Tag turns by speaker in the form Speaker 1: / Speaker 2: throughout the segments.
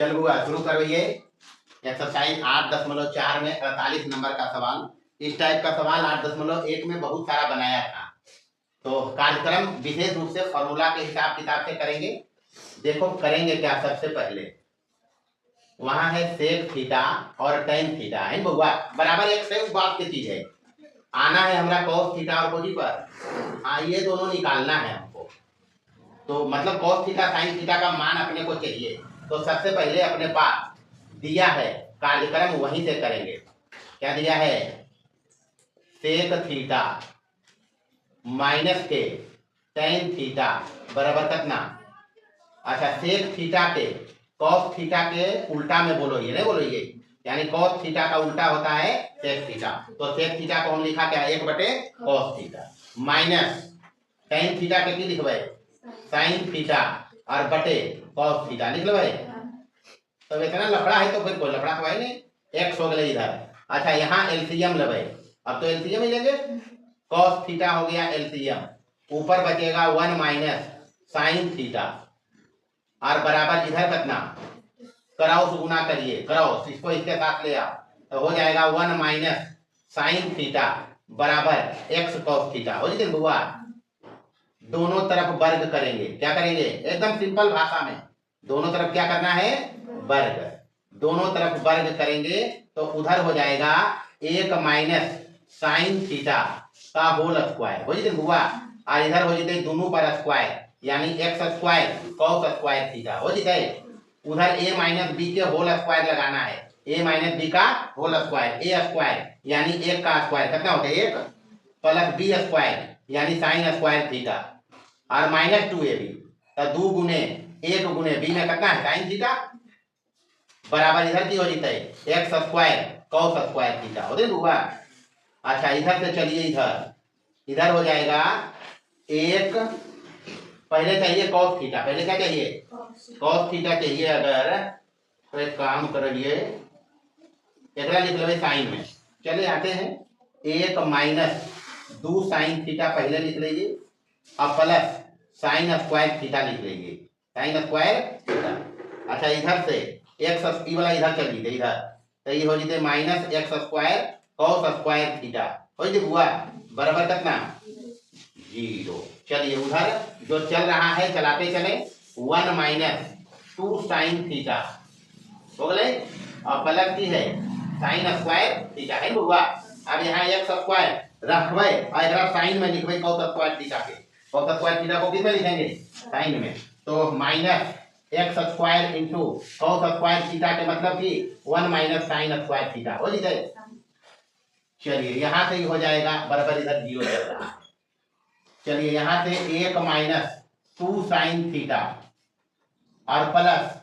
Speaker 1: चल बुआ शुरू करो। ये एक्सरसाइज 8.4 में 48 नंबर का सवाल। इस टाइप का सवाल 8.1 में बहुत सारा बनाया था। तो कार्यक्रम विशेष रूप से फॉर्मूला के हिसाब किताब से करेंगे। देखो करेंगे क्या। सबसे पहले वहां है सेक थीटा और टेन थीटा है बुआ, बराबर एक से उस बात की चीज है। आना है हमारा कॉस थीटा और कोजी पर। हाँ ये दोनों निकालना है हमको। तो मतलब कॉस थीटा साइन थीटा का मान अपने को चाहिए। तो सबसे पहले अपने पास दिया है कार्यक्रम, वहीं से करेंगे। क्या दिया है? सेक थीटा माइनस के टेन थीटा बराबर कितना। अच्छा सेक थीटा के कॉस थीटा के उल्टा में बोलो, ये नहीं बोलो ये, यानी कॉस थीटा का उल्टा होता है सेक थीटा। तो सेक थीटा को हम लिखा क्या, 1/cos theta minus tan theta के की लिखबे साइन थीटा और बटे कॉस थीटा लिख लो भाई। तो इतना लफड़ा है तो फिर कोई लफड़ा तो है नहीं, एक्स हो गया इधर। अच्छा यहाँ एलसीएम लेवे, अब तो एलसीएम ही लेंगे। कॉस थीटा हो गया एलसीएम, ऊपर बचेगा 1 माइनस साइन थीटा और बराबर इधर कितना कराओ गुना करिए, कराओ इसको इसके साथ ले आओ तो हो जाएगा 1 माइनस साइन थीटा बराबर एक्स कॉस थीटा। हो जाए बुआ। दोनों तरफ वर्ग करेंगे। क्या करेंगे? एकदम सिंपल भाषा में दोनों तरफ क्या करना है, वर्ग। दोनों तरफ वर्ग करेंगे तो उधर हो जाएगा 1 माइनस साइन थीटा का होल स्क्वायर। हो जाए बुआ। और इधर हो जाते दोनों पर स्क्वायर, यानी x square cos square theta. हो जाए उधर ए माइनस बी के होल स्क्वायर लगाना है, ए माइनस बी का होल स्क्वायर, ए स्क्वायर यानी एक का स्क्वायर कितना होता है 1 प्लस बी स्क्वायर यानी साइन स्क्वायर थीटा और माइनस 2ab तो 2 गुने 1 गुने बी में कितना है साइन थीटा बराबर इधर की हो जाता है x square cos square theta. हो बुआ। अच्छा इधर से चलिए इधर इधर हो जाएगा एक, पहले चाहिए कॉस थीटा, पहले क्या चाहिए कॉस थीटा चाहिए। अगर तो एक काम करिए एकरा लिख लो साइन में। चले आते हैं 1 माइनस 2 साइन थीटा पहले लिख लीजिए और प्लस साइन स्क्वायर थीटा लिख लीजिए, साइन स्क्वायर थीटा। अच्छा इधर से एक्स ई वाला इधर चल जीते इधर तो ये हो जीते minus X square cos square theta. हो जाए बुआ बराबर कितना 0। चलिए उधर जो चल रहा है चलाते चले 1 माइनस 2 साइन थीटा हो गए और प्लस की है साइन स्क्वायर थीटा है बुआ। अब यहाँ एक्स स्क्वायर रखबे और एक साइन में लिखबे कॉस स्क्वायर थीटा के। कॉस स्क्वायर थीटा को किस में लिखेंगे साइन में। तो minus X square into cos square theta के मतलब कि 1 माइनस साइन स्क्वायर थीटा। हो जाए चलिए यहाँ से ही हो जाएगा बराबर इधर 0 चल रहा है। चलिए यहाँ से 1 माइनस 2 साइन थीटा और प्लस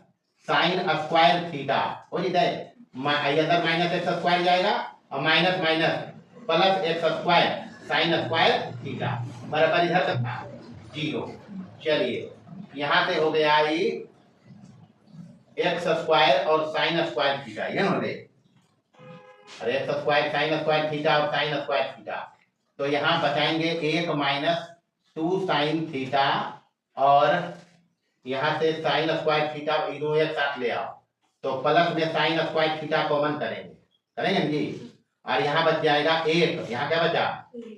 Speaker 1: साइन स्क्वायर थीटा। हो जाए इधर माइनस एक्स स्क्वायर जाएगा और minus minus plus x square sine square theta बराबर इधर तक 0। चलिए यहाँ से हो गया ही एक्स स्क्वायर और साइन स्क्वायर थीटा, ये हो गए अरे x square sine square theta और साइन स्क्वायर थीटा। तो यहाँ बचाएंगे 1 माइनस 2 साइन थीटा और यहाँ से साइन स्क्वायर थीटा दोनों एक साथ ले आओ तो प्लस में साइन स्क्वायर थीटा कॉमन करेंगे, करेंगे जी। और यहाँ बच जाएगा 1, यहाँ क्या बचा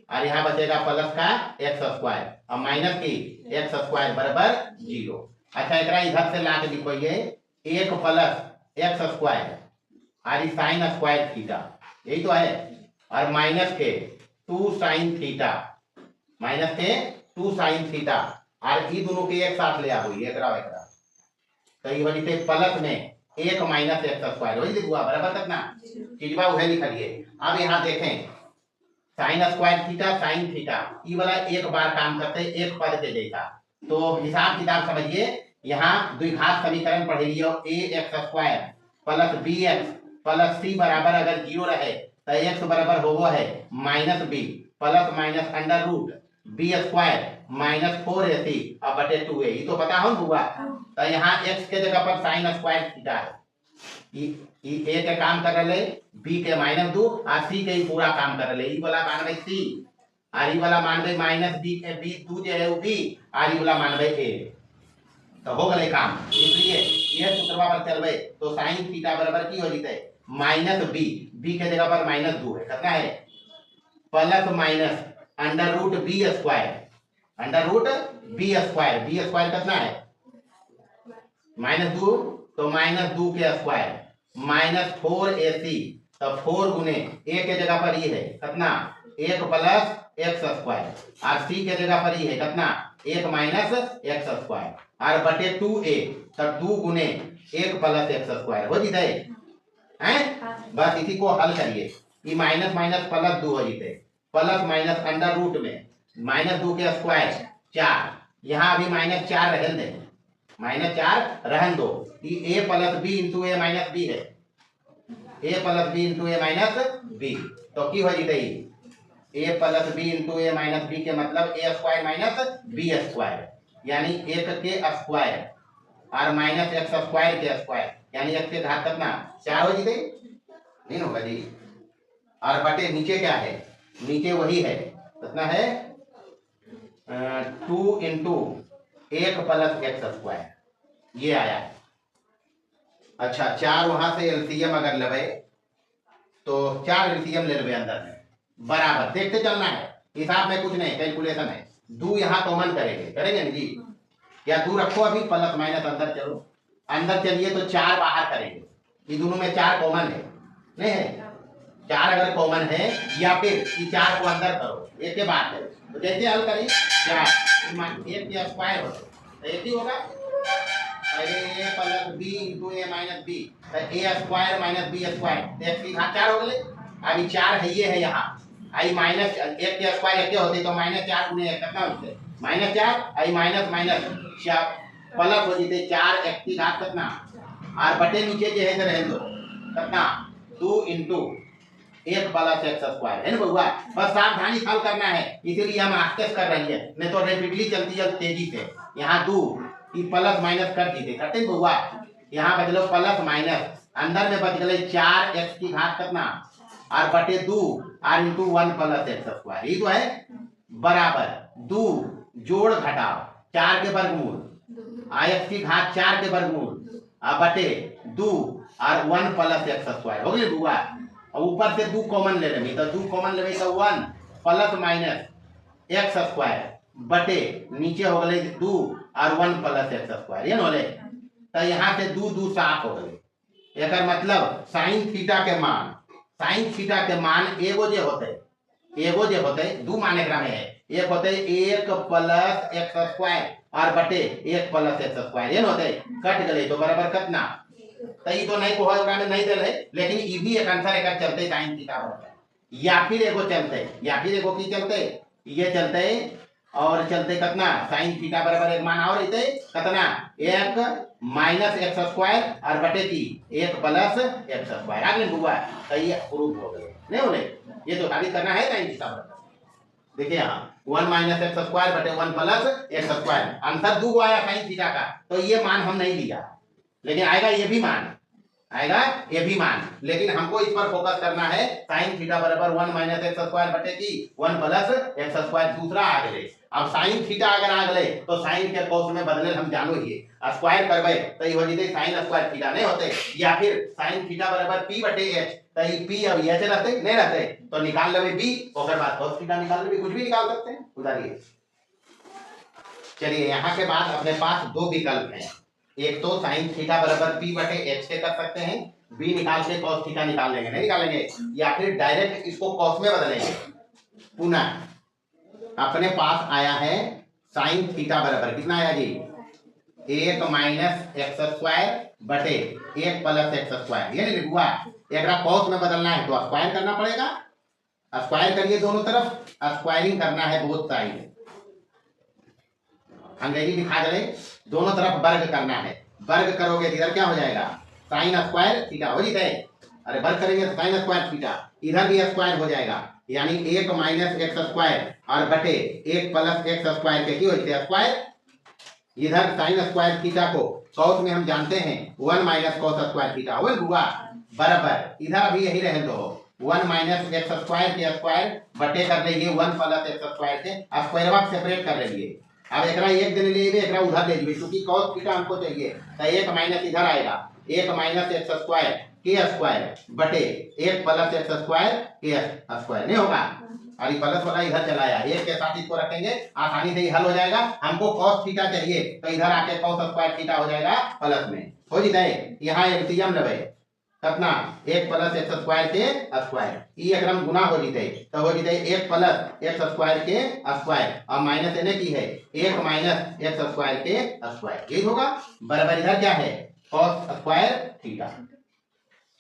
Speaker 1: और यहाँ बचेगा प्लस का एक्स स्क्वायर और माइनस की एक्स स्क्वायर बराबर 0। अच्छा एक इधर से ला के लिखो ये 1 प्लस एक्स स्क्वायर और साइन स्क्वायर थीटा, यही तो है, और माइनस के 2 साइन थीटा, माइनस के 2 साइन थीटा और ये दोनों के एक साथ ले आओ एकरा तो ये वजह से प्लस में 1 माइनस एक्स स्क्वायर वही लिखुआ बराबर कितना चीजवा वह लिख लिए। अब यहाँ देखें sign square theta sine theta ये वाला एक बार काम करते एक पद के जैसा। तो हिसाब किताब समझिए, यहाँ द्विघात समीकरण पढ़ लियो A x square plus B x plus C बराबर अगर 0 रहे तो एक्स बराबर होवो है minus B plus minus under root B square minus 4ac और बटे 2a, ये तो पता हो बुआ। तो यहाँ x के जगह पर साइन स्क्वायर थीटा है, ए के काम कर रहे बी के माइनस 2 और सी के पूरा काम कर रहे ई वाला मान सी और ई वाला मान माइनस बी के बी 2 जो है वो बी और ई वाला मान ए। तो हो गए काम। इसलिए यह सूत्रवा पर चलबे तो साइन थीटा बराबर की हो जीते माइनस बी, बी के जगह पर माइनस 2 है, कितना है plus minus under root B square, under root B square, B square कितना है -2, तो -2 के स्क्वायर माइनस 4ac, तो 4 गुने a के जगह पर ये है कितना 1 प्लस एक्स स्क्वायर, और c के जगह पर ये है कितना 1 माइनस एक्स स्क्वायर, और बटे 2a, तो 2 गुने 1 प्लस एक्स स्क्वायर हो जीते हैं। बस इसी को हल करिए, ये माइनस माइनस प्लस 2 हो जीते, प्लस माइनस अंडर रूट में -2 के स्क्वायर 4, यहाँ अभी -4 रहने दे, -4 रहन दो, ये a plus B into A minus B है, a plus B into A minus B, तो की हो जीते a plus B into A minus B के मतलब a square minus B square, यानी 1 के स्क्वायर और माइनस एक्स स्क्वायर के स्क्वायर, यानी x के घात कितना 4 हो जीते, नहीं होगा जी। और बटे नीचे क्या है, नीचे वही है कितना है 2 इंटू 1 प्लस एक्स स्क्वायर, ये आया। अच्छा 4 वहां से एलसीएम अगर लेवे तो 4 एलसीएम ले लेवे अंदर में, बराबर देखते चलना है, हिसाब में कुछ नहीं, कैलकुलेशन है। 2 यहाँ कॉमन करेंगे, करेंगे ना जी, या 2 रखो अभी, प्लस माइनस अंदर चलो, अंदर चलिए तो 4 बाहर करेंगे, ये दोनों में 4 कॉमन है, नहीं है 4 अगर कॉमन है, या फिर ये 4 को अंदर करो, एक के बाद है तो जैसे हल करें 4 1 के स्क्वायर हो तो एक ही होगा, पहले a plus B into A minus B, तो A square minus B square, x की घात 4 हो गए, अभी 4 है ये है यहाँ, आई माइनस 1 के स्क्वायर एक होते तो -4 गुने 1 कितना होते -4, आई माइनस माइनस प्लस हो जीते 4 एक्स की घात कितना, और बटे नीचे जो है तो रह दो कितना 2 इंटू 1 प्लस एक्स स्क्वायर है ना बउआ, बस सावधानी हल करना है, इसीलिए हम आस्ते कर रही है, नहीं तो रेपिडली चलती है तेजी से। यहाँ 2 प्लस माइनस कर दीजिए, करते बउआ, यहाँ बचलो प्लस माइनस, अंदर में बच गए 4 एक्स की घात कितना और बटे 2 और इंटू 1 प्लस एक्स स्क्वायर, ये तो है बराबर 2 जोड़ घटाओ 4 के वर्गमूल, एक्स की घात 4 के वर्गमूल और बटे 2 और 1 प्लस एक्स स्क्वायर हो गई बउआ, और ऊपर से 2 कॉमन ले लेंगे, तो 2 कॉमन लेंगे तो 1 प्लस माइनस एक्स स्क्वायर बटे नीचे हो गए 2 और 1 प्लस एक्स स्क्वायर, ये होले, तो यहाँ से 2 2 7 हो गए, एक मतलब साइन थीटा के मान, साइन थीटा के मान एगो जे होते 2 मान एकरा में है, एक होते 1 प्लस एक्स स्क्वायर और बटे 1 प्लस एक्स स्क्वायर, ये होते कट गए तो बराबर कितना, तो ये तो नहीं को होगा में नहीं दे रहे, लेकिन ये भी एक आंसर एक चलते साइन थीटा बराबर, या फिर एगो चलते, या फिर एगो की चलते ये चलते और चलते कितना साइन थीटा बराबर एक मान और रहते कितना 1 माइनस एक्स स्क्वायर और बटे की 1 प्लस एक्स स्क्वायर, आगे हुआ तो ये प्रूफ हो गए, नहीं बोले ये तो साबित करना है साइन थीटा बराबर। देखिए यहाँ 1 माइनस एक्स स्क्वायर बटे 1 प्लस एक्स स्क्वायर, आंसर 2 आया साइन थीटा का, तो ये मान हम नहीं लिया, लेकिन आएगा ये भी मान, आएगा ये भी मान, लेकिन हमको इस पर फोकस करना है साइन थीटा बराबर 1 माइनस एक्स स्क्वायर बटे की 1 प्लस एक्स स्क्वायर, दूसरा आ गए। अब साइन थीटा अगर आ गए तो साइन के कॉस में बदले हम जानो ही स्क्वायर करबे तो ये हो जते साइन स्क्वायर थीटा नहीं होते, या फिर साइन थीटा बराबर p बटे h, तो ये p अब h रहते नहीं रहते तो निकाल लेबे b, ओकर बाद cos थीटा निकाल लेबे, कुछ भी निकाल सकते हैं उधारिए। चलिए यहाँ के बाद अपने पास 2 विकल्प हैं, एक तो साइन थीटा बराबर p बटे h से कर सकते हैं, b निकाल के cos थीटा निकाल लेंगे, नहीं निकालेंगे, या फिर डायरेक्ट इसको cos में बदलेंगे। पुनः अपने पास आया है साइन थीटा बराबर कितना आया जी 1 माइनस एक्स स्क्वायर बटे 1 प्लस एक्स स्क्वायर, ये नहीं हुआ, एकरा cos में बदलना है तो स्क्वायर करना पड़ेगा, स्क्वायर करिए दोनों तरफ, स्क्वायरिंग करना है बोथ साइड, अंग्रेजी दिखा दे दोनों तरफ वर्ग करना है, वर्ग करोगे इधर क्या हो जाएगा साइन स्क्वायर थीटा हो जाए, अरे वर्ग करेंगे तो साइन स्क्वायर थीटा, इधर भी स्क्वायर हो जाएगा, यानी 1 माइनस एक्स स्क्वायर और बटे 1 प्लस एक्स स्क्वायर के होते स्क्वायर, इधर साइन स्क्वायर थीटा को cos में हम जानते हैं 1 माइनस cos स्क्वायर थीटा हुआ बराबर, इधर अभी यही रहे दो 1 माइनस एक्स स्क्वायर के स्क्वायर बटे कर लेंगे 1 प्लस एक्स स्क्वायर के स्क्वायर सेपरेट कर लेंगे, अब एकरा एक दिन ले लेबे, एकरा उधर ले लेबे, क्योंकि cos थीटा हमको चाहिए, तो एक माइनस इधर आएगा, एक माइनस एक्स स्क्वायर के स्क्वायर बटे एक प्लस एक्स स्क्वायर के स्क्वायर, नहीं होगा। और ये प्लस वाला इधर चला आया, एक के साथ इसको रखेंगे, आसानी से ये हल हो जाएगा। हमको cos थीटा चाहिए, तो इधर आके cos स्क्वायर थीटा हो जाएगा प्लस में, हो जाए। यहाँ एलसीएम लेबे कितना, एक प्लस एक्स स्क्वायर के स्क्वायर, ये एकदम गुना हो जीते, तो हो जीते एक प्लस एक्स स्क्वायर के स्क्वायर और माइनस इन्हें की है एक माइनस एक्स स्क्वायर के स्क्वायर, यही होगा। बराबर इधर क्या है, cos स्क्वायर थीटा।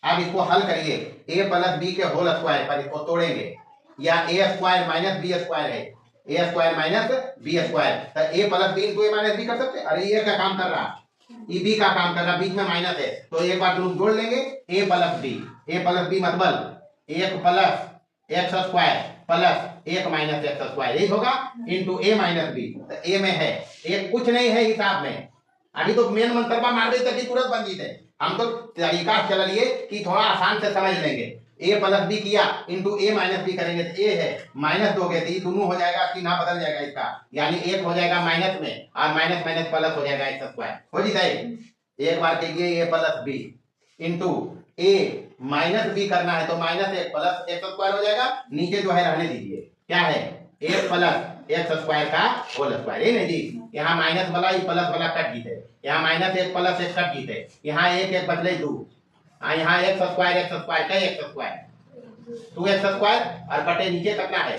Speaker 1: अब इसको हल करिए, a प्लस बी के होल स्क्वायर पर इसको तोड़ेंगे, या a square minus B square है, a square minus B square, तो a प्लस बी इनको a माइनस बी कर सकते। अरे ये क्या काम कर रहा, ये बी का काम कर रहा, बीच में माइनस है, तो एक बार तुम जोड़ लेंगे a प्लस बी मतलब एक प्लस एक्स स्क्वायर प्लस एक माइनस एक्स स्क्वायर, यही होगा इंटू a माइनस बी। तो a में है एक कुछ नहीं है हिसाब में, अभी तो मेन मंतरबा मार दे तभी तुरंत बन जीते। हम तो तरीका चल लिए कि थोड़ा आसान से समझ लेंगे, a प्लस बी किया इंटू a माइनस बी करेंगे, तो a है माइनस दोगे तो ये दोनों हो जाएगा, चिन्ह बदल जाएगा इसका, यानी एक हो जाएगा माइनस में और माइनस माइनस प्लस हो जाएगा एक्स स्क्वायर, हो जीता है। एक बार कीजिए a plus B into a minus B करना है, तो माइनस एक प्लस एक्स स्क्वायर हो जाएगा, नीचे जो है रहने दीजिए, क्या है एक प्लस एक्स स्क्वायर का होल स्क्वायर, ये नहीं जी, यहाँ माइनस वाला ये प्लस वाला कट जीते, यहाँ माइनस एक प्लस एक कट जीते, यहाँ एक बचले दो, यहाँ एक्स स्क्वायर का एक्स स्क्वायर 2x स्क्वायर और बटे नीचे कितना है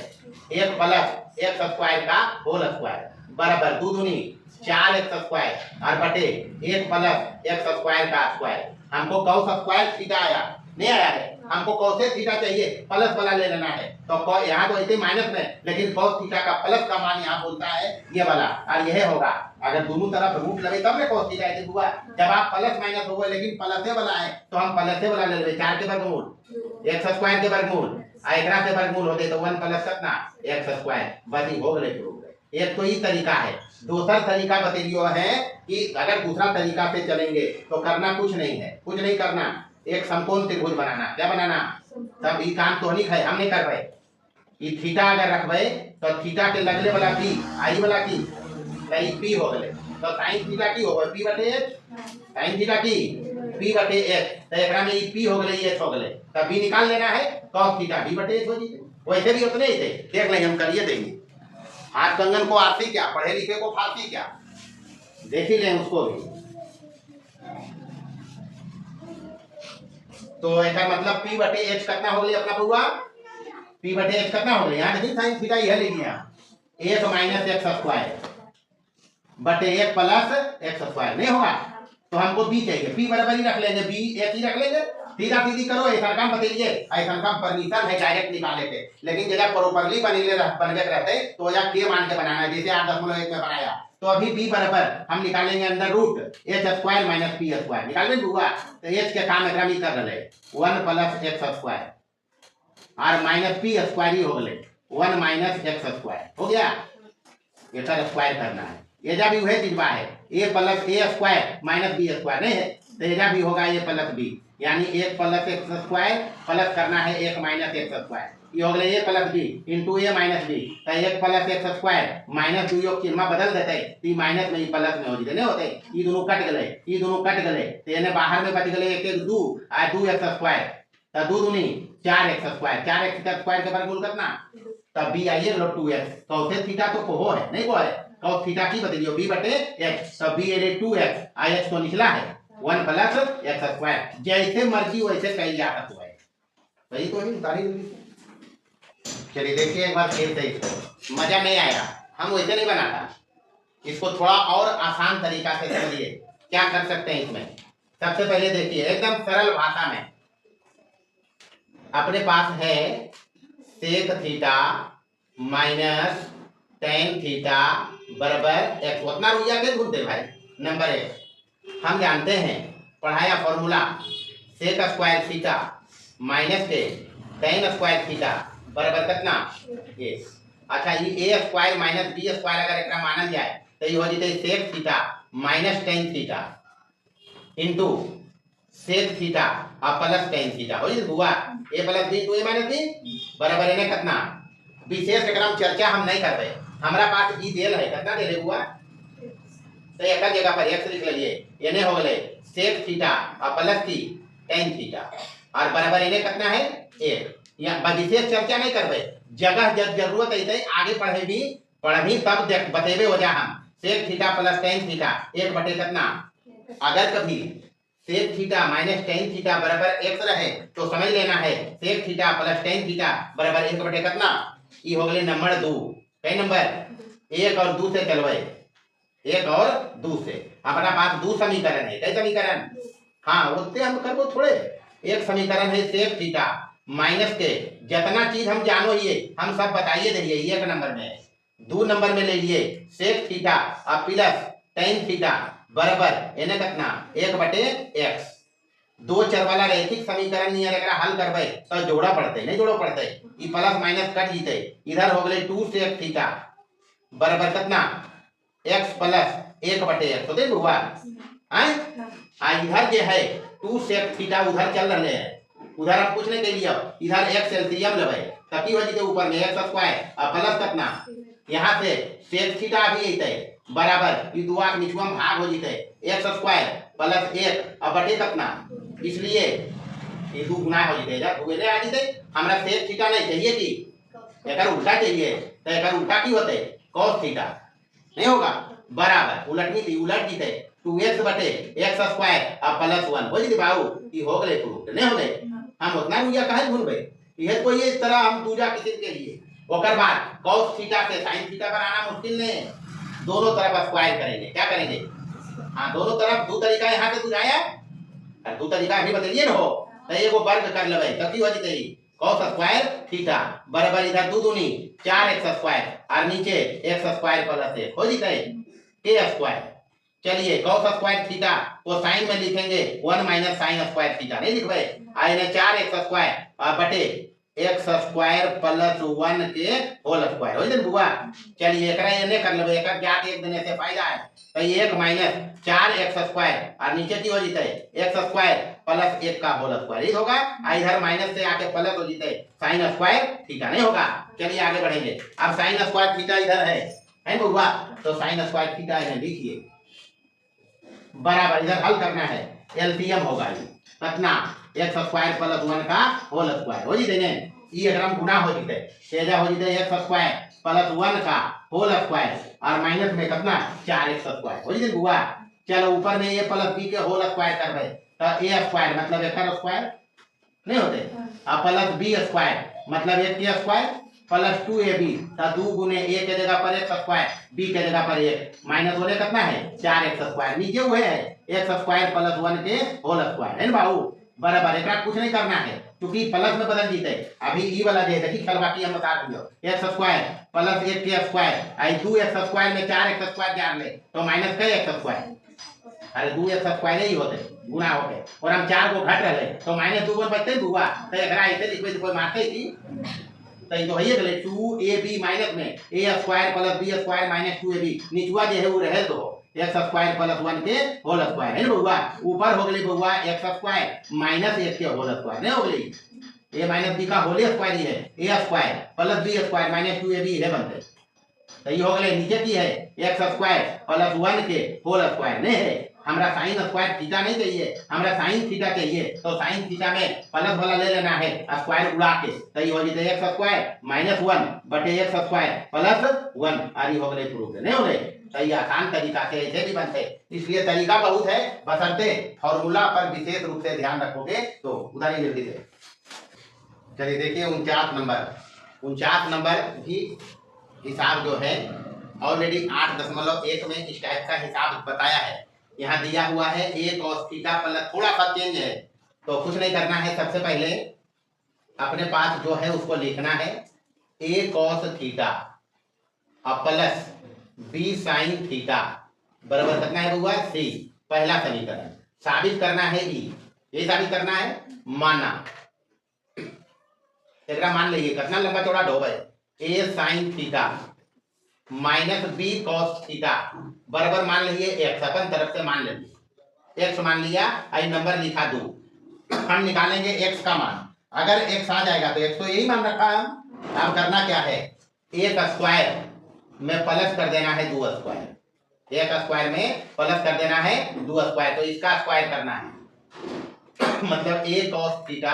Speaker 1: एक प्लस एक्स स्क्वायर का होल स्क्वायर बराबर 2 दूनी 4x स्क्वायर और बटे एक प्लस एक्स स्क्वायर का स्क्वायर। हमको cos स्क्वायर थीटा आया, नहीं आया है, हमको cos थीटा चाहिए, प्लस वाला ले लेना है, तो यहाँ तो ऐसे माइनस में, लेकिन cos थीटा का प्लस का मान यहाँ बोलता है ये वाला, और यह होगा अगर दोनों तरफ रूट लगे तब ना cos थीटा ऐसे हुआ। जब आप प्लस माइनस हो गए लेकिन प्लस वाला है तो हम प्लस वाला ले लेंगे, 4 के वर्गमूल एक्स स्क्वायर के वर्गमूल एकरा से वर्गमूल होते तो 1 प्लस कितना एक्स स्क्वायर, बस हो गए शुरू। एक तो ये तरीका है, दूसरा तरीका बतेलियो है कि अगर दूसरा तरीका से चलेंगे तो करना कुछ नहीं है, कुछ नहीं करना, एक समकोण त्रिभुज बनाना। क्या बनाना, तब ये काम तो नहीं है, हम नहीं कर रहे। ये थीटा अगर रखबे तो थीटा के लगले वाला पी आई वाला की नहीं पी हो गए, तो साइन थीटा की हो गए पी बटे एच, साइन थीटा की पी बटे एच, तो एकरा में ये पी हो गए एच हो गए, तब बी निकाल लेना है cos थीटा बी बटे एच हो जाए। वैसे भी उतने ही थे, देख लेंगे हम करिए देंगे। हाथ कंगन को आरती क्या, पढ़े लिखे को फारसी क्या, देख ही लें उसको भी। तो ऐसा मतलब पी बटे एच कितना हो गया अपना पूरा, पी बटे एच कितना हो गया, यहाँ देखिए साइन थीटा यह ले लिया एक माइनस एक्स स्क्वायर बटे एक प्लस एक्स स्क्वायर, नहीं होगा तो हमको बी चाहिए, बी बराबर ही रख लेंगे, बी एक ही रख लेंगे, सीधा सीधी करो। ऐसा काम बताइए, ऐसा काम परमिशन है डायरेक्ट निकाले थे, लेकिन जगह प्रॉपर्ली बन रहते तो या के मान के बनाना है, जैसे 8.1 में बनाया, तो अभी बी बराबर हम निकालेंगे under root H square minus P square निकालने हुआ, तो एच के काम एकरा में कर रहे 1 प्लस एक्स स्क्वायर और माइनस पी स्क्वायर ही हो गए 1 माइनस एक्स स्क्वायर हो गया, एकर स्क्वायर करना है, एजा भी वही चीज है, ए प्लस ए स्क्वायर माइनस बी स्क्वायर नहीं है, तो एजा भी होगा ए प्लस बी, यानी एक प्लस एक्स स्क्वायर प्लस करना है एक माइनस एक्स स्क्वायर, ये हो गया ए plus B into A minus B, तो एक प्लस एक्स स्क्वायर माइनस 2 योग चिन्ह बदल देते तो माइनस में ही प्लस में हो जाते नहीं होते, ये दोनों कट गए, ये दोनों कट गए, तो यानी बाहर में बच गए एक एक 2 और 2 एक्स स्क्वायर, तो 2 दूनी 4 एक्स स्क्वायर, 4 एक्स स्क्वायर के वर्गमूल कितना, तब बी आइए लो 2x, cos थीटा तो वो है नहीं वो है, cos थीटा की बदलियो b बटे x, तो b ए 2x आई x तो निकला है 1 प्लस एक्स स्क्वायर, जैसे मर्जी वैसे कही जा सकता है, सही तो नहीं उतारी। चलिए देखिए एक बार फिर से, इसको मजा नहीं आया, हम वैसे नहीं बनाता, इसको थोड़ा और आसान तरीका से समझिए क्या कर सकते हैं इसमें। सबसे पहले देखिए एकदम सरल भाषा में, अपने पास है sec theta minus tan theta बराबर एक्स, उतना रुपया के ढूंढते भाई। नंबर 1 हम जानते हैं पढ़ाया formula sec square theta minus tan square theta बराबर कितना ए। अच्छा ये A square minus B square अगर एक मानल जाए तो ये हो जाते sec theta minus tan theta into sec theta और प्लस टेन थीटा हो जाए हुआ A plus B to A minus B बराबर है कितना। विशेष एकदम चर्चा हम नहीं कर रहे, हमारा पास ई देल है, कितना देले हुआ, तो एक जगह पर x लिख लिए, एने हो गए sec थीटा और प्लस की tan थीटा और बराबर एने कितना है 1। या विशेष चर्चा नहीं करबे, जगह जब जरूरत है आगे पढ़े भी पढ़ी तब देख बतेबे हो जा हम sec theta plus tan theta 1 बटे कितना। अगर कभी sec theta minus tan theta बराबर x रहे तो समझ लेना है sec theta plus tan theta बराबर 1 बटे कितना। ये हो गए नंबर 2, कई नंबर 1 और 2 से चलवे, 1 और 2 से अपना पास 2 समीकरण है, कई समीकरण, हाँ उससे हम करबो थोड़े। एक समीकरण है sec थीटा माइनस के जितना चीज हम जानो ये हम सब बताइए दीजिए 1 नंबर में, 2 नंबर में ले लिए sec थीटा और प्लस tan थीटा बराबर एने कितना 1 बटे x। 2 चर वाला रैखिक समीकरण नहीं है, हल करबे तो जोड़ा पड़ते नहीं जोड़ो पड़ते, ये प्लस माइनस कट जीते, इधर हो गए 2 sec थीटा बराबर कितना x प्लस 1 बटे x होते हुआ इधर जो है 2 sec थीटा उधर चल रहे हैं, उधर हम कुछ नहीं कह इधर x एलसीएम लेवे ताकि हो जीते ऊपर में x स्क्वायर और प्लस कितना यहाँ से sec थीटा भी आते बराबर ये दुआ के नीचवा में भाग हो जीते x स्क्वायर प्लस 1 और बटे कितना, इसलिए ये 2 गुना हो जीते इधर हुए आ जीते। हमरा sec थीटा नहीं चाहिए कि एक उल्टा चाहिए, तो एक उल्टा की होते cos थीटा नहीं होगा बराबर उलटनी थी उलट जीते 2x बटे x स्क्वायर और प्लस 1 हो जी बाबू, ये हो गए प्रूफ नहीं हो गए। हम उतना दूजा कहे भूलबे, यह कोई इस तरह हम दूजा किसी के लिए ओकर बाद cos थीटा से sin थीटा पर आना मुश्किल नहीं है, दोनों तरफ स्क्वायर करेंगे, क्या करेंगे, हाँ दोनों तरफ 2 तरीका यहाँ से बुझाया और 2 तरीका अभी बतलिए ना हो, तो एगो वर्ग कर लेबे तब की हो जते cos स्क्वायर थीटा बराबर इधर 2 दूनी 4x स्क्वायर और नीचे x स्क्वायर प्लस 1 हो जते k स्क्वायर। चलिए cos स्क्वायर थीटा को साइन में लिखेंगे 1 माइनस साइन स्क्वायर थीटा नहीं लिखबे, आइने 4x स्क्वायर और बटे x स्क्वायर प्लस 1 के होल स्क्वायर हो जन बुआ। चलिए एकरा एने कर लेबे, एकर ज्ञात एक देने से फायदा है, तो 1 माइनस 4x स्क्वायर और नीचे की हो जते x स्क्वायर प्लस 1 का होल स्क्वायर ही होगा, इधर माइनस से आके प्लस हो जते साइन स्क्वायर थीटा नहीं होगा। चलिए आगे बढ़ेंगे, अब साइन स्क्वायर थीटा इधर है बुआ, तो साइन स्क्वायर थीटा इधर लिखिए बराबर इधर हल करना है एलसीएम होगा ये कितना x स्क्वायर प्लस 1 का होल स्क्वायर हो जीते ने, ये अगर हम गुना हो जीते तेजा हो जीते x स्क्वायर प्लस 1 का होल स्क्वायर और माइनस में कितना 4x स्क्वायर हो जीते बुआ। चलो ऊपर में a प्लस b के होल स्क्वायर करबे तो a स्क्वायर मतलब एक स्क्वायर नहीं होते और प्लस b स्क्वायर मतलब 1 के स्क्वायर प्लस 2ab तो 2 गुने a के जगह पर x स्क्वायर b के जगह पर 1 माइनस होने कितना है 4x स्क्वायर, नीचे हुए है x स्क्वायर प्लस 1 के होल स्क्वायर है ना बाबू बराबर। एकरा कुछ नहीं करना है क्योंकि प्लस में बदल जीते, अभी ई वाला जे देखी चल बाकी हम बता दियो x स्क्वायर प्लस 1 के स्क्वायर आई 2x स्क्वायर में 4x स्क्वायर जान ले तो माइनस के x स्क्वायर, अरे 2x स्क्वायर ही होते गुना होते और हम 4 को घट रहे तो माइनस 2 बचते हुआ, तो एकरा ऐसे लिखबे कोई मारते की तो ये तो है गले 2ab माइनस में a square plus b square minus 2ab नीचवा जे है वो रहे तो x स्क्वायर प्लस 1 के होल स्क्वायर है ना बउआ, ऊपर हो गई बउआ x स्क्वायर माइनस 1 के होल स्क्वायर नहीं हो गई a माइनस b का होल स्क्वायर ही है a square plus b square minus 2ab है बनते, तो ये हो गए नीचे की है x स्क्वायर प्लस 1 के होल स्क्वायर नहीं है। हमरा साइन स्क्वायर थीटा नहीं चाहिए, हमरा साइन थीटा चाहिए, तो साइन थीटा में प्लस वाला ले लेना है स्क्वायर उड़ा के, तो ये हो जाए एक्स स्क्वायर माइनस 1 बटे एक्स स्क्वायर प्लस 1 आरी हो गए प्रूफ नहीं हो गए। तो ये आसान तरीका से ऐसे भी बनते, इसलिए तरीका बहुत है बशर्ते फॉर्मूला पर विशेष रूप से ध्यान रखोगे तो उधर ही जल्दी से। चलिए देखिए 49 नंबर की हिसाब जो है ऑलरेडी 8.1 में इस टाइप का हिसाब बताया है, यहाँ दिया हुआ है a cos थीटा प्लस थोड़ा सा चेंज है तो कुछ नहीं करना है, सबसे पहले अपने पास जो है उसको लिखना है a cos थीटा और प्लस b sin थीटा बराबर कितना है हुआ c, पहला समीकरण साबित करना है e, ये साबित करना है माना एक मान लीजिए कितना लंबा चौड़ा ढोब है a sin theta minus b cos theta बराबर मान लीजिए x, अपन तरफ से मान लीजिए x मान लिया, आई नंबर लिखा 2, हम निकालेंगे x का मान, अगर x आ जाएगा तो x तो यही मान रखा है, अब करना क्या है 1 स्क्वायर में प्लस कर देना है 2 स्क्वायर, एक स्क्वायर में प्लस कर देना है 2 स्क्वायर, तो इसका स्क्वायर करना है मतलब a cos थीटा,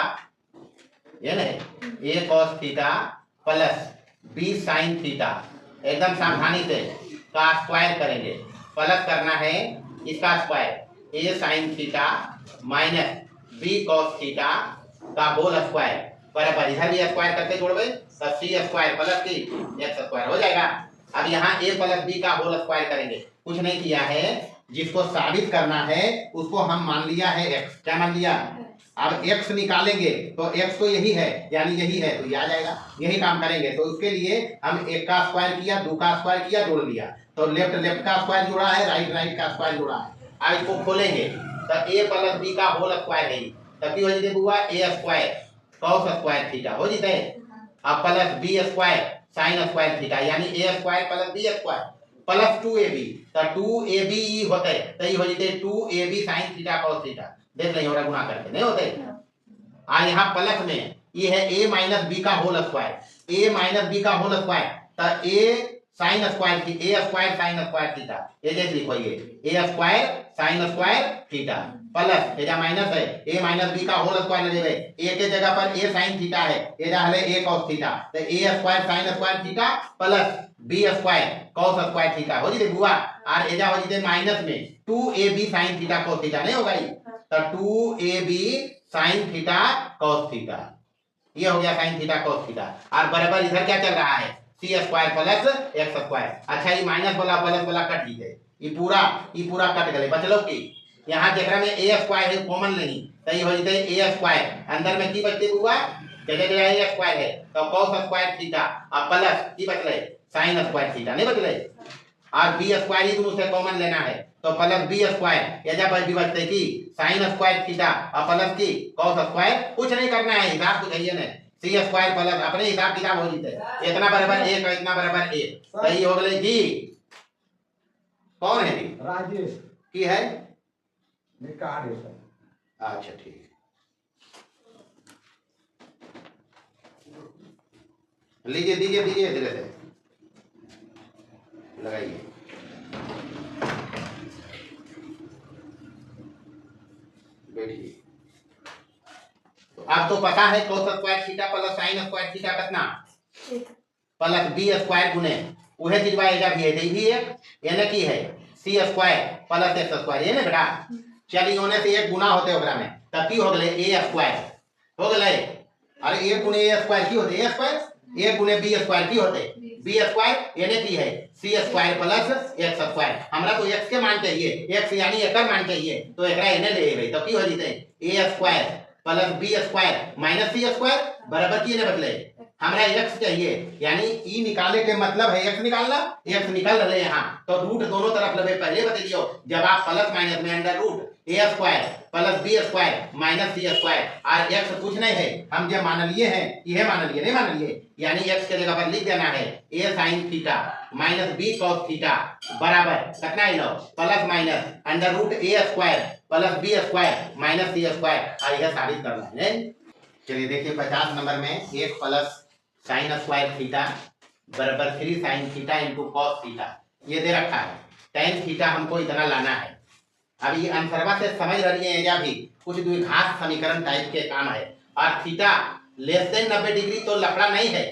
Speaker 1: ये नहीं a cos theta plus b sin theta, एकदम सावधानी से का स्क्वायर करेंगे, प्लस करना है इसका square a sin theta minus b cos theta का होल स्क्वायर बराबर, इधर भी स्क्वायर करके जोड़वे तब c स्क्वायर प्लस की x स्क्वायर हो जाएगा। अब यहाँ a प्लस b का होल स्क्वायर करेंगे, कुछ नहीं किया है, जिसको साबित करना है उसको हम मान लिया है x, क्या मान लिया, अब x निकालेंगे तो x तो यही है यानी यही है तो ये आ जाएगा, यही काम करेंगे। तो उसके लिए हम एक का स्क्वायर किया, 2 का स्क्वायर किया, जोड़ लिया, तो लेफ्ट लेफ्ट का स्क्वायर जुड़ा है, राइट राइट का स्क्वायर जुड़ा है। अब इसको खोलेंगे तो a प्लस b का होल स्क्वायर है, तब हो जाते बुआ a square cos square theta हो जाते, अब plus b square sin square theta यानी a square plus b square plus 2ab, तो 2ab ई होते तो ये हो जाते 2ab sin theta cos theta, देख लेंगे गुणा करके नहीं होते। और यहाँ प्लस में ये है a माइनस बी का whole square, a minus B का होल स्क्वायर, तो a साइन स्क्वायर थी a square sine square theta, ये जैसे लिखो ये a square sine square theta plus ये माइनस है a माइनस बी का होल स्क्वायर ले लेंगे, a के जगह पर a साइन थीटा है, ये हले a cos थीटा, तो a square sine square theta plus b square cos square theta हो जाते बुआ, और एजा हो जाते माइनस में 2ab sine theta cos theta नहीं होगा ये, तो 2ab sine theta cos theta, ये हो गया साइन थीटा cos थीटा, और बराबर इधर क्या चल रहा है सी स्क्वायर प्लस एक्स स्क्वायर। अच्छा ये माइनस वाला प्लस वाला कट लीजिए, ये पूरा कट गए, बचलो की यहाँ जेकरा में a स्क्वायर है कॉमन नहीं, तो ये हो जाते a स्क्वायर, अंदर में की बचते हुआ जगह जगह a स्क्वायर है तो cos स्क्वायर थीटा और प्लस की बचले साइन स्क्वायर थीटा नहीं बचले, और b स्क्वायर ही दोनों से कॉमन लेना है तो प्लस b स्क्वायर, ये जब भी बचते की साइन स्क्वायर थीटा और प्लस की cos स्क्वायर, कुछ नहीं करना है, हिसाब कुछ है नहीं, सी स्क्वायर प्लस अपने हिसाब किताब हो जाते, इतना बराबर 1 इतना बराबर 1, सही हो गए जी। कौन है जी,
Speaker 2: राजेश
Speaker 1: की है,
Speaker 2: निकाल है सर,
Speaker 1: अच्छा ठीक, लीजिए दीजिए दीजिए धीरे से लगाइए, बैठिए। अब तो पता है cos square theta plus sin square theta कितना प्लस b स्क्वायर गुने उहे चीज बा एजा भी है, दे भी एक यानी की है c square plus x square, ये ना बेटा, चलिए होने से एक गुना होते ओकरा में, तब की हो गले a स्क्वायर हो गले, अरे a गुने a स्क्वायर की होते a स्क्वायर, a गुने b स्क्वायर की होते b स्क्वायर, यानी की है c square plus x square, हमरा तो x के मान चाहिए, x यानी एकर मान चाहिए, तो एकरा इने ले लेबे तो की हो जते a square plus b square minus c square बराबर की ने बदले, हमरा x चाहिए यानी e निकाले के मतलब है x निकालना, x निकल रहे यहाँ तो रूट दोनों तरफ लगे, पहले बता दियो जब आप प्लस माइनस में under root a square plus b square minus c square, और x कुछ नहीं है, हम जब मान लिए हैं यह मान लिए नहीं मान लिए, यानी x के जगह पर लिख देना है a sin theta minus b cos theta बराबर कितना है लो plus minus under root a square plus b square minus c square, और यह साबित करना है। चलिए देखिए 50 नंबर में 1 प्लस साइन स्क्वायर थीटा बराबर 3 sine theta into cos theta, ये दे रखा है, tan थीटा हमको इतना लाना है। अब ये आंसरवा से समझ रही है या भी कुछ द्विघात समीकरण टाइप के काम है, और थीटा लेस देन 90 डिग्री तो लफड़ा नहीं है,